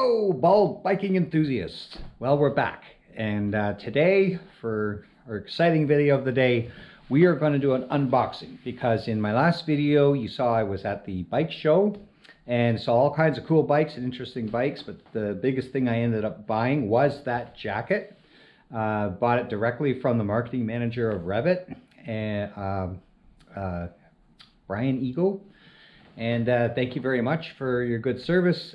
Hello, bald biking enthusiasts. Well, we're back, and today, for our exciting video of the day, we are going to do an unboxing, because in my last video you saw I was at the bike show and saw all kinds of cool bikes and interesting bikes, but the biggest thing I ended up buying was that jacket. Bought it directly from the marketing manager of Rev'it, and Brian Ego. And thank you very much for your good service.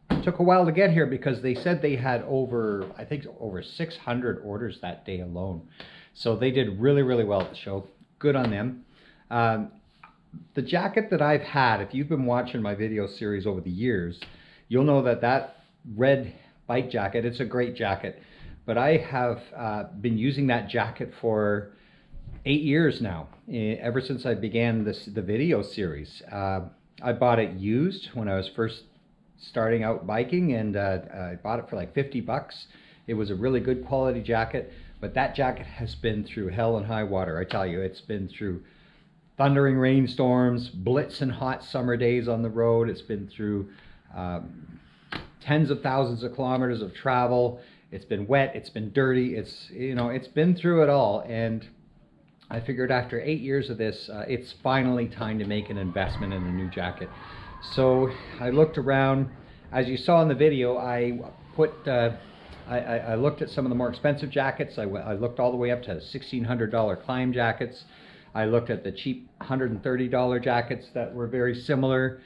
It took a while to get here because they said they had over 600 orders that day alone. So they did really, really well at the show. Good on them. The jacket that I've had, if you've been watching my video series over the years, you'll know that that red bike jacket, it's a great jacket. But I have been using that jacket for 8 years now, ever since I began the video series. I bought it used when I was first starting out biking, and I bought it for like 50 bucks. It was a really good quality jacket, but that jacket has been through hell and high water. I tell you, it's been through thundering rainstorms, blitzing hot summer days on the road. It's been through tens of thousands of kilometers of travel. It's been wet, it's been dirty, it's been through it all. And I figured after 8 years of this, it's finally time to make an investment in a new jacket. So I looked around. As you saw in the video, I looked at some of the more expensive jackets. I looked all the way up to $1,600 climb jackets. I looked at the cheap $130 jackets that were very similar.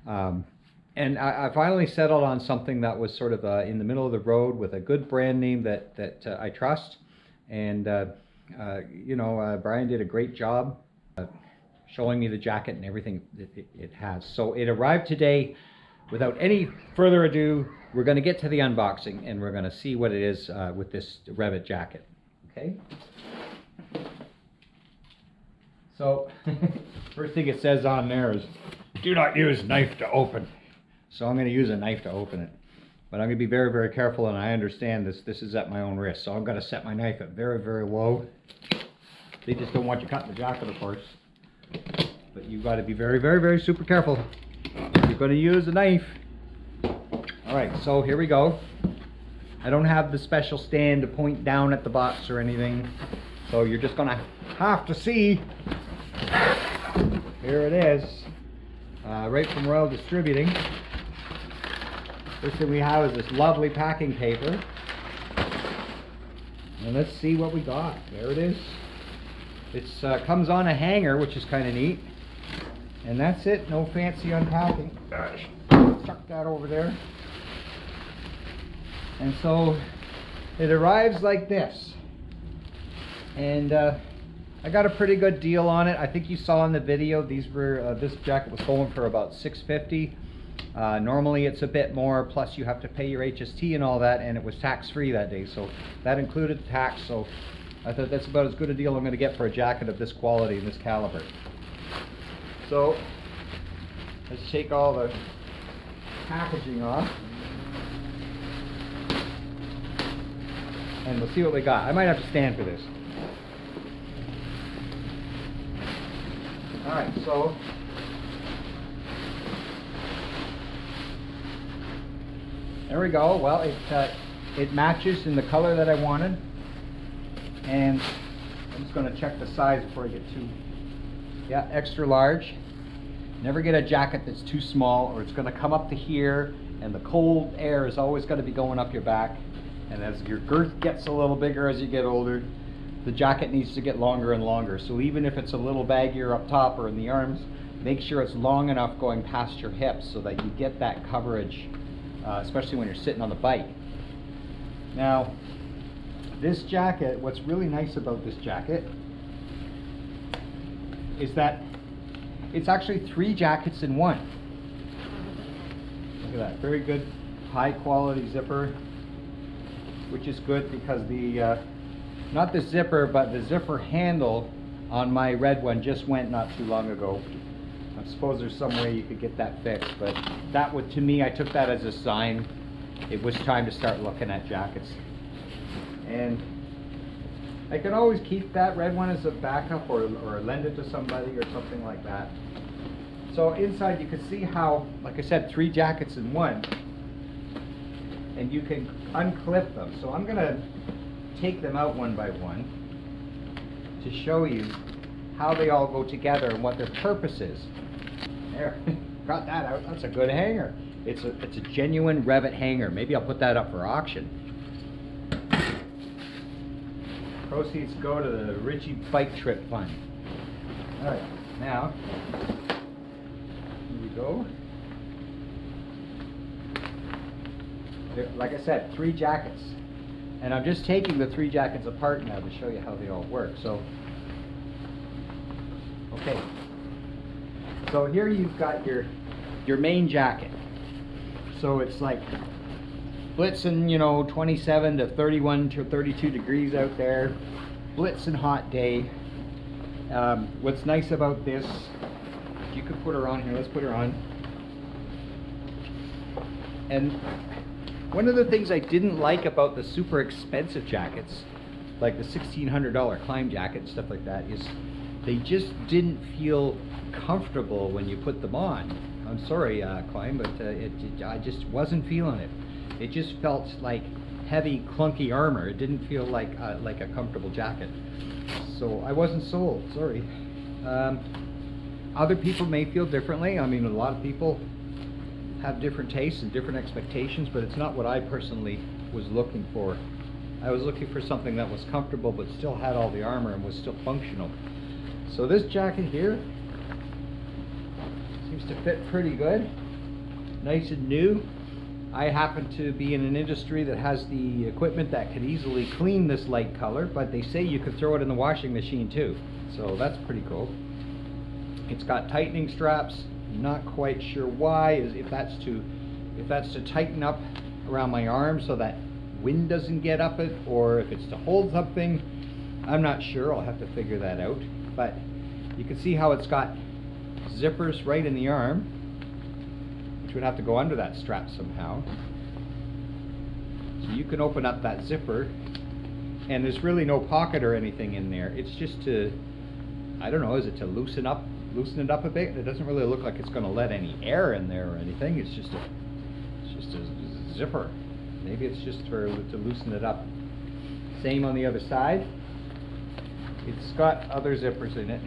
And I finally settled on something that was sort of in the middle of the road with a good brand name that I trust. And Brian did a great job showing me the jacket and everything it has. So it arrived today. Without any further ado, we're going to get to the unboxing and we're going to see what it is with this Rev'it jacket. Okay. So first thing it says on there is, do not use knife to open. So I'm going to use a knife to open it. But I'm going to be very, very careful, and I understand this is at my own risk. So I'm going to set my knife at very, very low. They just don't want you cutting the jacket, of course. But you've got to be very, very, very super careful if you're going to use a knife. Alright, so here we go. I don't have the special stand to point down at the box or anything. So you're just going to have to see. Here it is. Right from Royal Distributing. First thing we have is this lovely packing paper. And let's see what we got. There it is. It comes on a hanger, which is kind of neat. And that's it. No fancy unpacking. Chuck that over there. And so it arrives like this. And I got a pretty good deal on it. I think you saw in the video, these were this jacket was going for about $6.50. Normally it's a bit more, plus you have to pay your HST and all that, and it was tax-free that day, so that included the tax. So I thought that's about as good a deal I'm going to get for a jacket of this quality and this caliber. So let's take all the packaging off and we'll see what we got. I might have to stand for this. Alright, so there we go. Well, it matches in the color that I wanted. And I'm just going to check the size before I get too... Yeah, extra large. Never get a jacket that's too small, or it's going to come up to here, and the cold air is always going to be going up your back. And as your girth gets a little bigger as you get older, the jacket needs to get longer and longer. So even if it's a little baggier up top or in the arms, make sure it's long enough going past your hips so that you get that coverage, especially when you're sitting on the bike. Now, this jacket, what's really nice about this jacket is that it's actually 3 jackets in one. Look at that, very good high quality zipper, which is good because the not the zipper, but the zipper handle on my red one just went not too long ago. I suppose there's some way you could get that fixed, but that would, to me, I took that as a sign it was time to start looking at jackets. And I can always keep that red one as a backup, or lend it to somebody or something like that. So inside you can see how, like I said, 3 jackets in one. and you can unclip them. So I'm going to take them out one by one to show you how they all go together and what their purpose is. There, got that out. That's a good hanger. It's a genuine Rev'it hanger. Maybe I'll put that up for auction. Proceeds go to the Richie Bike Trip Fund. All right, now here we go. Like I said, 3 jackets, and I'm just taking the 3 jackets apart now to show you how they all work. So, okay. So here you've got your main jacket. So it's like blitzing, you know, 27 to 31 to 32 degrees out there, blitzing hot day. What's nice about this, you could put her on here. Let's put her on. And one of the things I didn't like about the super expensive jackets, like the $1,600 climb jacket and stuff like that, is they just didn't feel comfortable when you put them on. I'm sorry, Climb, but I just wasn't feeling it. It just felt like heavy, clunky armor. It didn't feel like a comfortable jacket. So I wasn't sold, sorry. Other people may feel differently. I mean, a lot of people have different tastes and different expectations, but it's not what I personally was looking for. I was looking for something that was comfortable but still had all the armor and was still functional. So this jacket here seems to fit pretty good. Nice and new. I happen to be in an industry that has the equipment that can easily clean this light color, but they say you could throw it in the washing machine too. So that's pretty cool. It's got tightening straps. Not quite sure why, if that's to tighten up around my arm so that wind doesn't get up it, or if it's to hold something. I'm not sure. I'll have to figure that out. But you can see how it's got zippers right in the arm, which would have to go under that strap somehow. So you can open up that zipper, and there's really no pocket or anything in there. It's just to, I don't know, is it to loosen it up a bit? It doesn't really look like it's going to let any air in there or anything. It's just a zipper. Maybe it's just to loosen it up. Same on the other side. It's got other zippers in it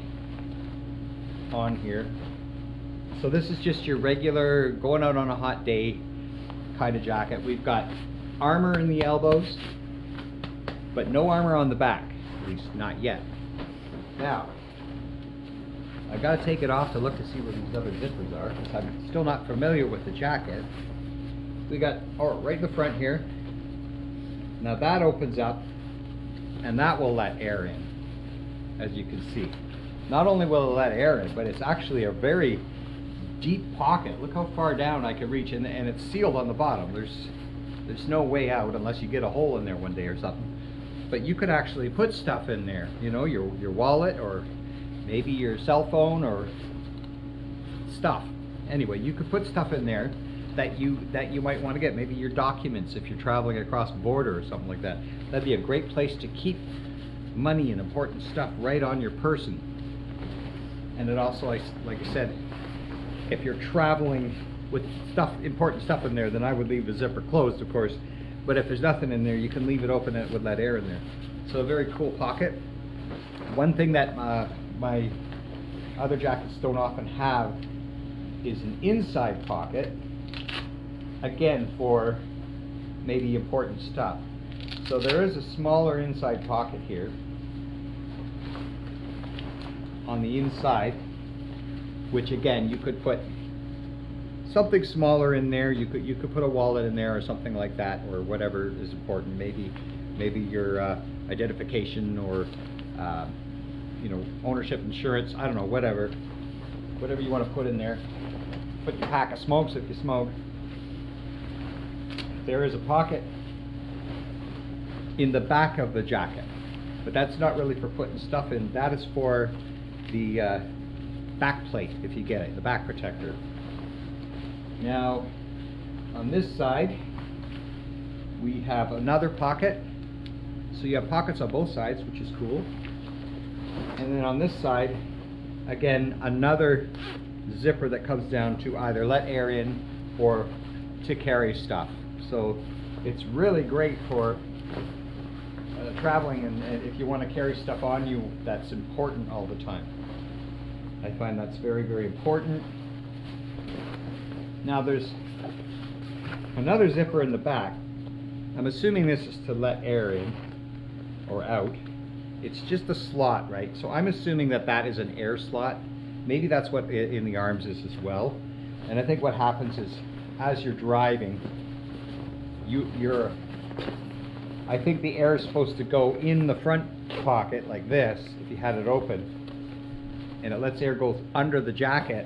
on here. So this is just your regular going out on a hot day kind of jacket. We've got armor in the elbows, but no armor on the back, at least not yet. Now, I gotta take it off to look to see where these other zippers are, because I'm still not familiar with the jacket. We got, oh, right in the front here. Now that opens up, and that will let air in, as you can see. Not only will it let air in, but it's actually a very deep pocket. Look how far down I can reach, and it's sealed on the bottom. There's no way out unless you get a hole in there one day or something. But you could actually put stuff in there, you know, your wallet, or maybe your cell phone, or stuff. Anyway, you could put stuff in there that you might want to get. Maybe your documents if you're traveling across the border or something like that. That'd be a great place to keep money and important stuff right on your person. And it also, like I said, if you're traveling with important stuff in there, then I would leave the zipper closed, of course. But if there's nothing in there, you can leave it open and it would let air in there. So a very cool pocket. One thing that my other jackets don't often have is an inside pocket, again for maybe important stuff. So there is a smaller inside pocket here on the inside, which again you could put something smaller in there. You could put a wallet in there or something like that, or whatever is important. Maybe your identification, or you know, ownership insurance. I don't know, whatever you want to put in there. Put your pack of smokes if you smoke. There is a pocket in the back of the jacket, but that's not really for putting stuff in. That is for the back plate, if you get it, the back protector. Now, on this side, we have another pocket. So you have pockets on both sides, which is cool. And then on this side, again, another zipper that comes down to either let air in or to carry stuff. So It's really great for traveling, and if you want to carry stuff on you that's important all the time. I find that's very, very important. Now there's another zipper in the back. I'm assuming this is to let air in or out. It's just a slot, right? So I'm assuming that that is an air slot. Maybe that's what in the arms is as well. And I think what happens is, as you're driving, I think the air is supposed to go in the front pocket like this, if you had it open, and it lets air go under the jacket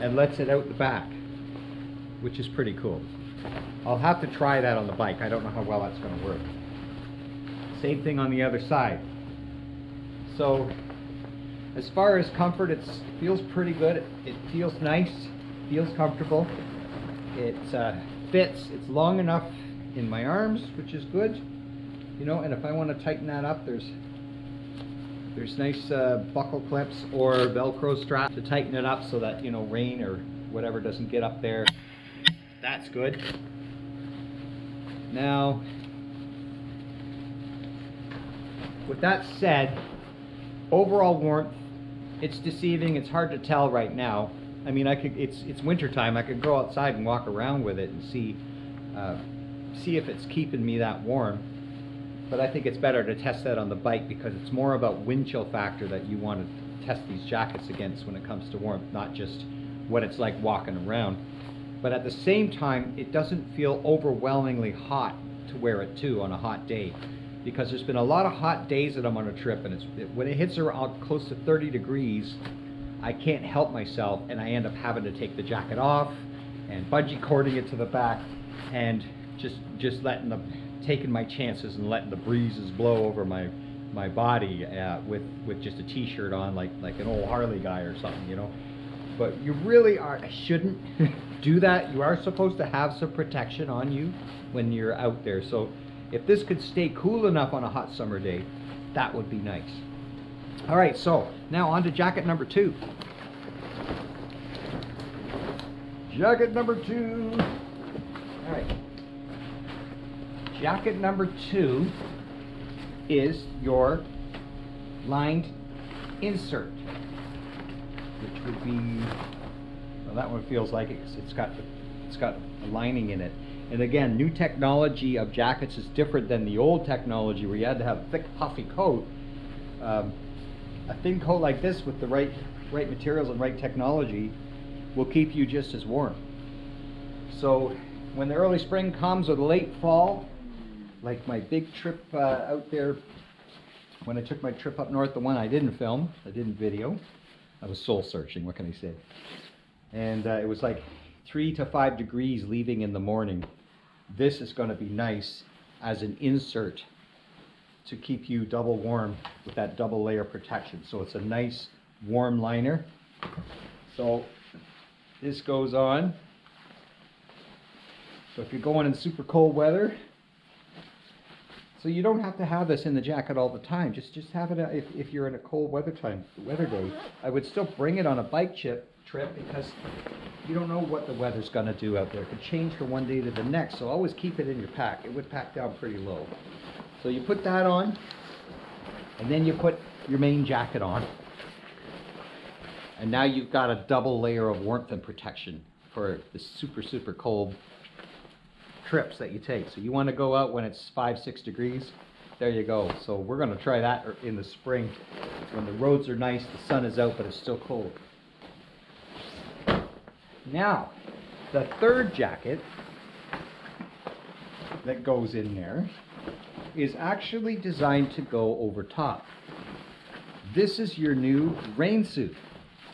and lets it out the back, which is pretty cool. I'll have to try that on the bike. I don't know how well that's going to work. Same thing on the other side. So as far as comfort, it feels pretty good. It feels nice, feels comfortable. It fits. It's long enough in my arms, which is good, you know. And if I want to tighten that up, there's nice buckle clips or Velcro strap to tighten it up so that, you know, rain or whatever doesn't get up there. That's good. Now, with that said, overall warmth, it's deceiving. It's hard to tell right now. I mean, it's winter time. I could go outside and walk around with it and see if it's keeping me that warm. But I think it's better to test that on the bike, because it's more about wind chill factor that you want to test these jackets against when it comes to warmth, not just what it's like walking around. But at the same time, it doesn't feel overwhelmingly hot to wear it too on a hot day, because there's been a lot of hot days that I'm on a trip, and when it hits around close to 30 degrees, I can't help myself, and I end up having to take the jacket off and bungee cording it to the back, and just taking my chances and letting the breezes blow over my body with just a t-shirt on, like an old Harley guy or something, you know. But you really shouldn't do that. You are supposed to have some protection on you when you're out there. So if this could stay cool enough on a hot summer day, that would be nice. All right, so now on to jacket number 2. Jacket number 2. All right. Jacket number 2 is your lined insert, which would be, well, that one feels like it, 'cause it's got a lining in it. And again, new technology of jackets is different than the old technology where you had to have a thick, puffy coat. A thin coat like this with the right materials and right technology will keep you just as warm. So when the early spring comes or the late fall, like my big trip out there, when I took my trip up north, the one I didn't film, I didn't video, I was soul searching, what can I say? And it was like 3 to 5 degrees leaving in the morning. This is going to be nice as an insert to keep you double warm with that double layer protection. So it's a nice warm liner. So this goes on. So if you're going in super cold weather, so you don't have to have this in the jacket all the time. Just have it if you're in a cold weather day. I would still bring it on a bike trip because you don't know what the weather's going to do out there. It could change from one day to the next. So always keep it in your pack. It would pack down pretty low. So you put that on, and then you put your main jacket on. And now you've got a double layer of warmth and protection for the super, super cold trips that you take. So you want to go out when it's 5-6 degrees, there you go. So we're going to try that in the spring when the roads are nice, the sun is out, but it's still cold. Now, the third jacket that goes in there is actually designed to go over top. This is your new rain suit.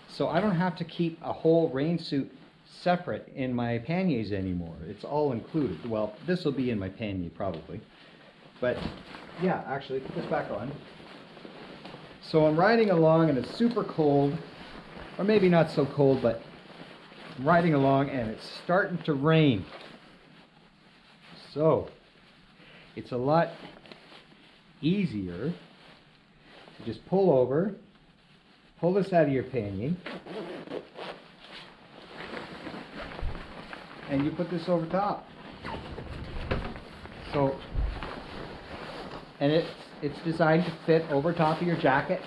So I don't have to keep a whole rain suit separate in my panniers anymore. It's all included. Well, this will be in my pannier probably. But yeah, actually, put this back on. So I'm riding along and it's super cold, or maybe not so cold, but I'm riding along and it's starting to rain. So it's a lot easier to just pull over, pull this out of your pannier, and you put this over top. So, and it's designed to fit over top of your jacket.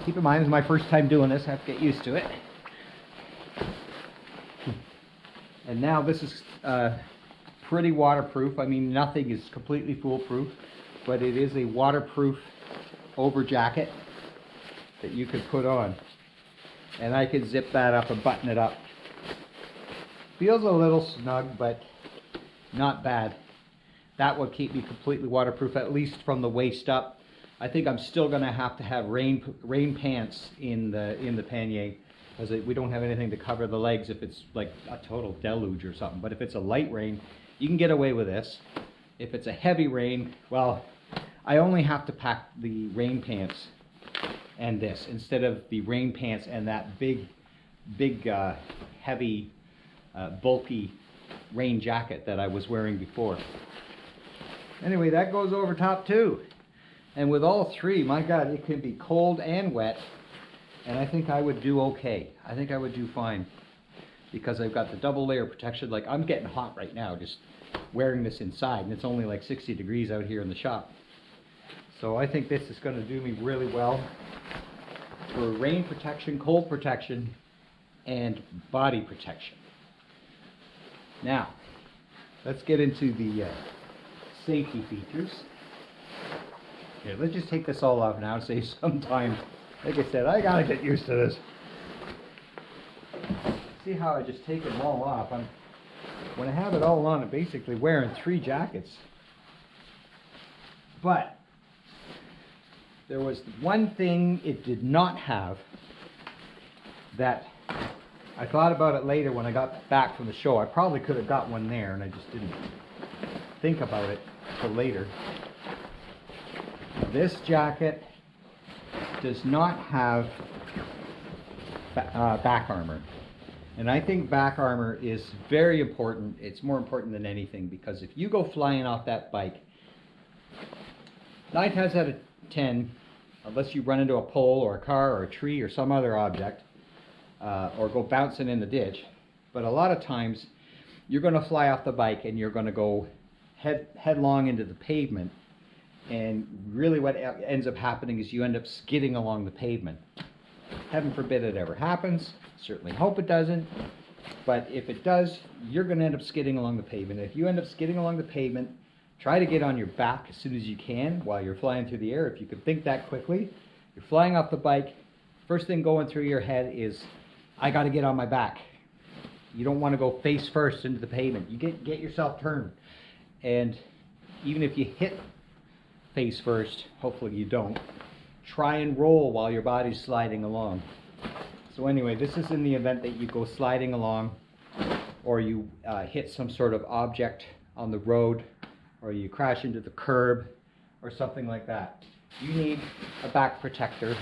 Keep in mind, this is my first time doing this. I have to get used to it. And now this is pretty waterproof. I mean, nothing is completely foolproof, but it is a waterproof over jacket that you could put on. And I could zip that up and button it up. Feels a little snug, but not bad. That would keep me completely waterproof, at least from the waist up. I think I'm still going to have rain pants in the pannier, because we don't have anything to cover the legs if it's like a total deluge or something. But if it's a light rain, you can get away with this. If it's a heavy rain, well, I only have to pack the rain pants and this instead of the rain pants and that big heavy bulky rain jacket that I was wearing before. Anyway, that goes over top too. And with all three, my God, it can be cold and wet. And I think I would do okay. I think I would do fine. Because I've got the double layer protection. Like, I'm getting hot right now just wearing this inside. And it's only like 60 degrees out here in the shop. So I think this is going to do me really well for rain protection, cold protection, and body protection. Now, let's get into the safety features. Here, let's just take this all off now and save some time. Like I said, I gotta get used to this. See how I just take them all off? When I have it all on, I'm basically wearing 3 jackets. But there was one thing it did not have that I thought about it later when I got back from the show. I probably could have got one there, and I just didn't think about it till later. This jacket does not have back armor. And I think back armor is very important. It's more important than anything, because if you go flying off that bike, 9 times out of 10, unless you run into a pole or a car or a tree or some other object, or go bouncing in the ditch, but a lot of times you're going to fly off the bike and you're going to go headlong into the pavement. And really what ends up happening is you end up skidding along the pavement. Heaven forbid it ever happens. Certainly hope it doesn't. But if it does, you're going to end up skidding along the pavement. If you end up skidding along the pavement, try to get on your back as soon as you can while you're flying through the air. If you can think that quickly, you're flying off the bike. First thing going through your head is, I got to get on my back. You don't want to go face first into the pavement. You get yourself turned. And even if you hit face first, hopefully you don't, try and roll while your body's sliding along. So anyway, this is in the event that you go sliding along, or you hit some sort of object on the road, or you crash into the curb or something like that. You need a back protector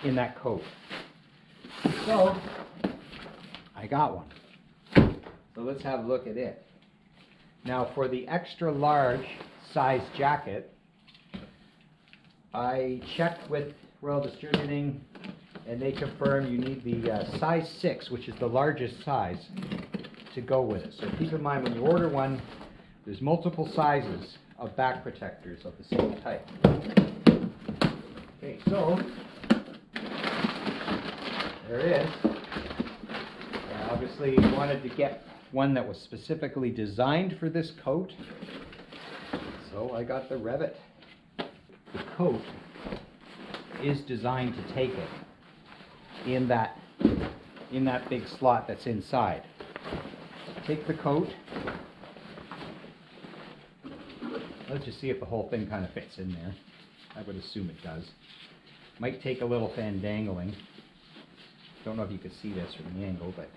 in that coat. So I got one. So let's have a look at it. Now for the extra large size jacket, I checked with Royal Distributing, and they confirm you need the size 6, which is the largest size, to go with it. So keep in mind, when you order one, there's multiple sizes of back protectors of the same type. Okay, so there it is. Obviously, you wanted to get one that was specifically designed for this coat, so I got the Rev'it. The coat is designed to take it in that big slot that's inside. Take the coat. Let's just see if the whole thing kind of fits in there. I would assume it does. Might take a little fandangling. Don't know if you could see this from the angle, but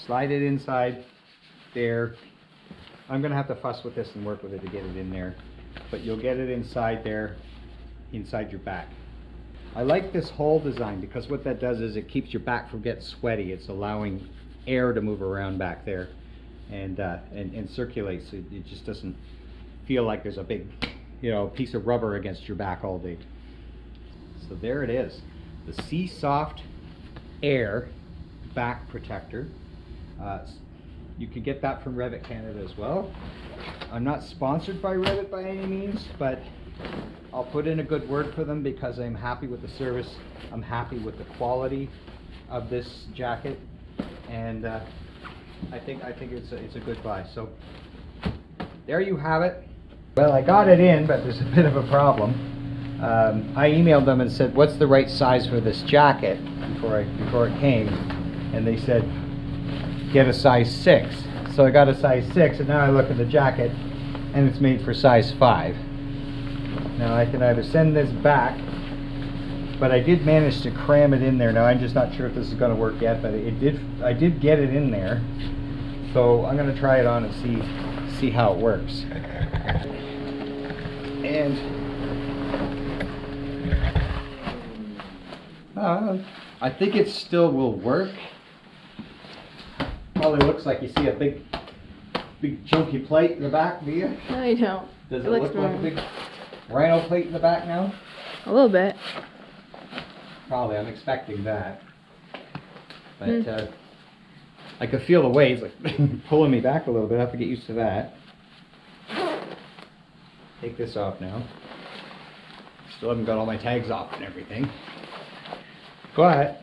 slide it inside there. I'm going to have to fuss with this and work with it to get it in there. But you'll get it inside there, inside your back. I like this hole design because what that does is it keeps your back from getting sweaty. It's allowing air to move around back there and circulate, so it just doesn't feel like there's a big, piece of rubber against your back all day. So there it is, the Sea Soft Air back protector. You can get that from Rev'it Canada as well. I'm not sponsored by Rev'it by any means, but I'll put in a good word for them because I'm happy with the service. I'm happy with the quality of this jacket, and I think it's a good buy. So there you have it. Well, I got it in, but there's a bit of a problem. I emailed them and said, what's the right size for this jacket before it came, and they said get a size 6. So I got a size 6, and now I look at the jacket and it's made for size 5. Now I can either send this back, but I did manage to cram it in there. Now I'm just not sure if this is going to work yet, but I did get it in there. So I'm going to try it on and see how it works. And I think it still will work. Probably looks like you see a big chunky plate in the back, do you? No, you don't. Does it look like a big rhino plate in the back now? A little bit. Probably, I'm expecting that. But I can feel the waves like pulling me back a little bit. I have to get used to that. Take this off now. Still haven't got all my tags off and everything. Go ahead.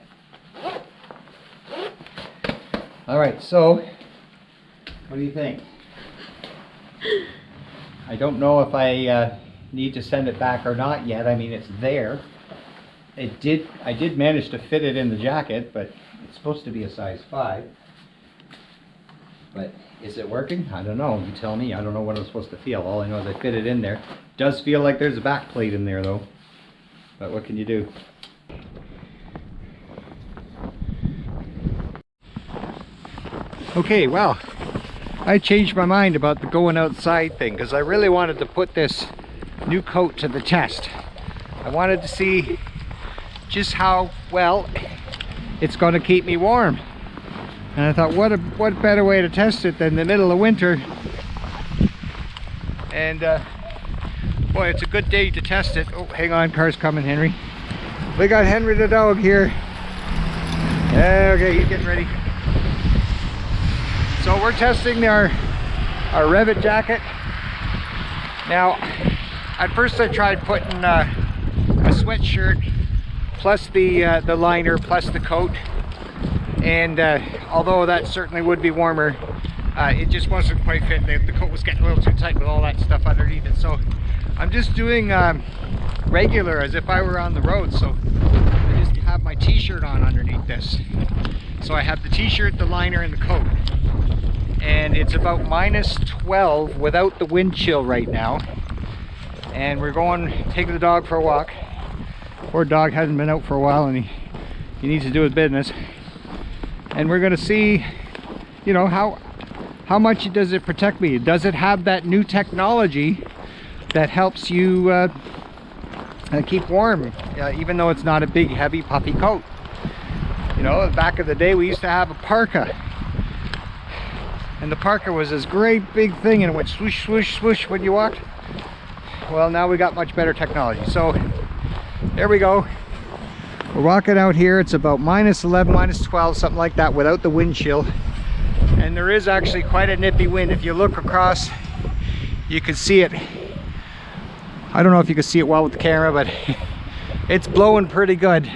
Alright, so what do you think? I don't know if I need to send it back or not yet. I mean, it's there. I did manage to fit it in the jacket, but it's supposed to be a size 5. But is it working? I don't know. You tell me. I don't know what I'm supposed to feel. All I know is I fit it in there. It does feel like there's a back plate in there though. But what can you do? Okay, well, I changed my mind about the going outside thing because I really wanted to put this new coat to the test. I wanted to see just how well it's going to keep me warm. And I thought, what better way to test it than the middle of winter. And boy, it's a good day to test it. Oh, hang on, car's coming, Henry. We got Henry the dog here. Okay, he's getting ready. So we're testing our Rev'it jacket. Now, at first I tried putting a sweatshirt plus the liner plus the coat, and although that certainly would be warmer, it just wasn't quite fit. The coat was getting a little too tight with all that stuff underneath it. So I'm just doing regular as if I were on the road. So I just have my t-shirt on underneath this. So I have the t-shirt, the liner, and the coat. And it's about -12 without the wind chill right now. And we're taking the dog for a walk. Poor dog hasn't been out for a while, and he needs to do his business. And we're gonna see, you know, how much does it protect me? Does it have that new technology that helps you keep warm, even though it's not a big, heavy, puffy coat? You know, back in the day, we used to have a parka. And the parka was this great big thing, and it went swoosh, swoosh, swoosh when you walked. Well, now we got much better technology. So there we go. We're walking out here. It's about -11, -12, something like that, without the wind chill. And there is actually quite a nippy wind. If you look across, you can see it. I don't know if you can see it well with the camera, but it's blowing pretty good.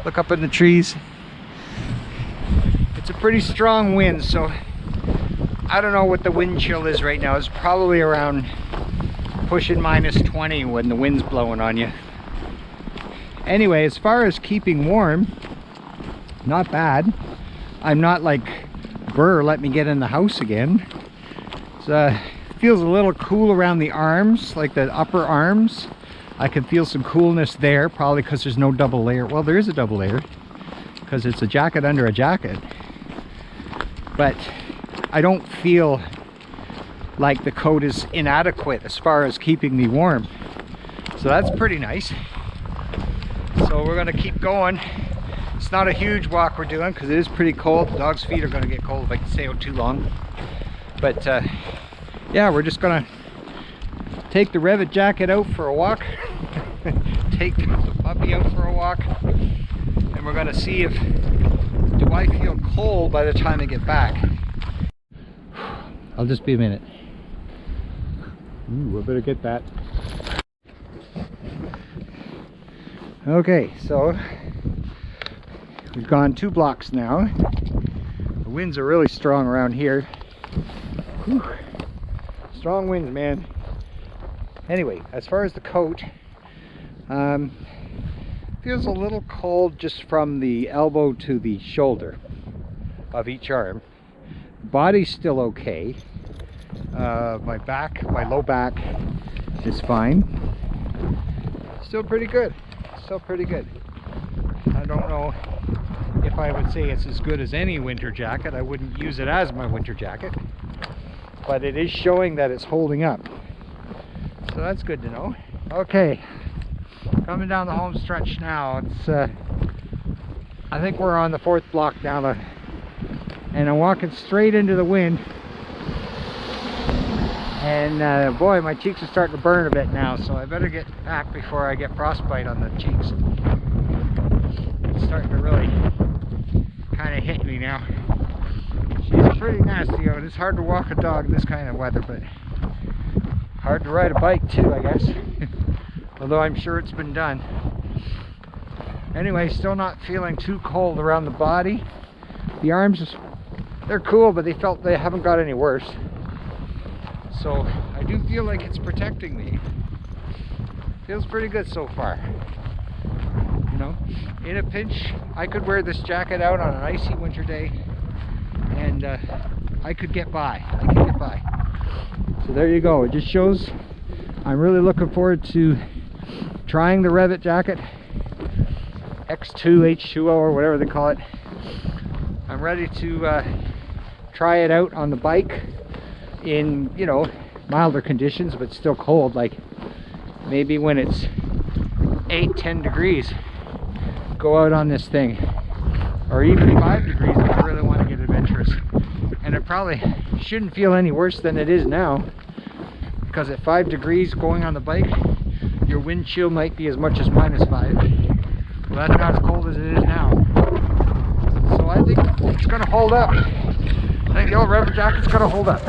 Look up in the trees. It's a pretty strong wind, so I don't know what the wind chill is right now. It's probably around pushing -20 when the wind's blowing on you. Anyway, as far as keeping warm, not bad. I'm not like, brr, let me get in the house again. It feels a little cool around the arms, like the upper arms. I can feel some coolness there, probably because there's no double layer. Well, there is a double layer because it's a jacket under a jacket. But I don't feel like the coat is inadequate as far as keeping me warm. So that's pretty nice. So we're gonna keep going. It's not a huge walk we're doing because it is pretty cold. The dog's feet are gonna get cold if I can stay out too long. But yeah, we're just gonna take the Rev'it jacket out for a walk. Take the puppy out for a walk. And we're gonna see do I feel cold by the time I get back. I'll just be a minute. Ooh, I better get that. Okay, so we've gone 2 blocks now. The winds are really strong around here. Whew. Strong winds, man. Anyway, as far as the coat, feels a little cold just from the elbow to the shoulder of each arm. Body's still okay. My back, my low back is fine. Still pretty good. Still pretty good. I don't know if I would say it's as good as any winter jacket. I wouldn't use it as my winter jacket, but it is showing that it's holding up. So that's good to know. Okay, coming down the home stretch now. It's I think we're on the 4th block down and I'm walking straight into the wind. And boy, my cheeks are starting to burn a bit now, so I better get back before I get frostbite on the cheeks. It's starting to really kind of hit me now. She's pretty nasty. It's hard to walk a dog in this kind of weather, but hard to ride a bike too, I guess. Although I'm sure it's been done. Anyway, still not feeling too cold around the body. The arms, they're cool, but they haven't got any worse. So I do feel like it's protecting me. Feels pretty good so far. You know, in a pinch, I could wear this jacket out on an icy winter day, and I could get by. So there you go. It just shows I'm really looking forward to trying the Rev'it jacket, X2, H20, or whatever they call it. I'm ready to try it out on the bike in, you know, milder conditions, but still cold, like maybe when it's 8-10 degrees, go out on this thing, or even 5 degrees if I really want to get adventurous. And it probably shouldn't feel any worse than it is now, because at 5 degrees going on the bike, your wind chill might be as much as -5. Well, that's not as cold as it is now. So I think it's going to hold up. I think the old Rev'it jacket's going to hold up.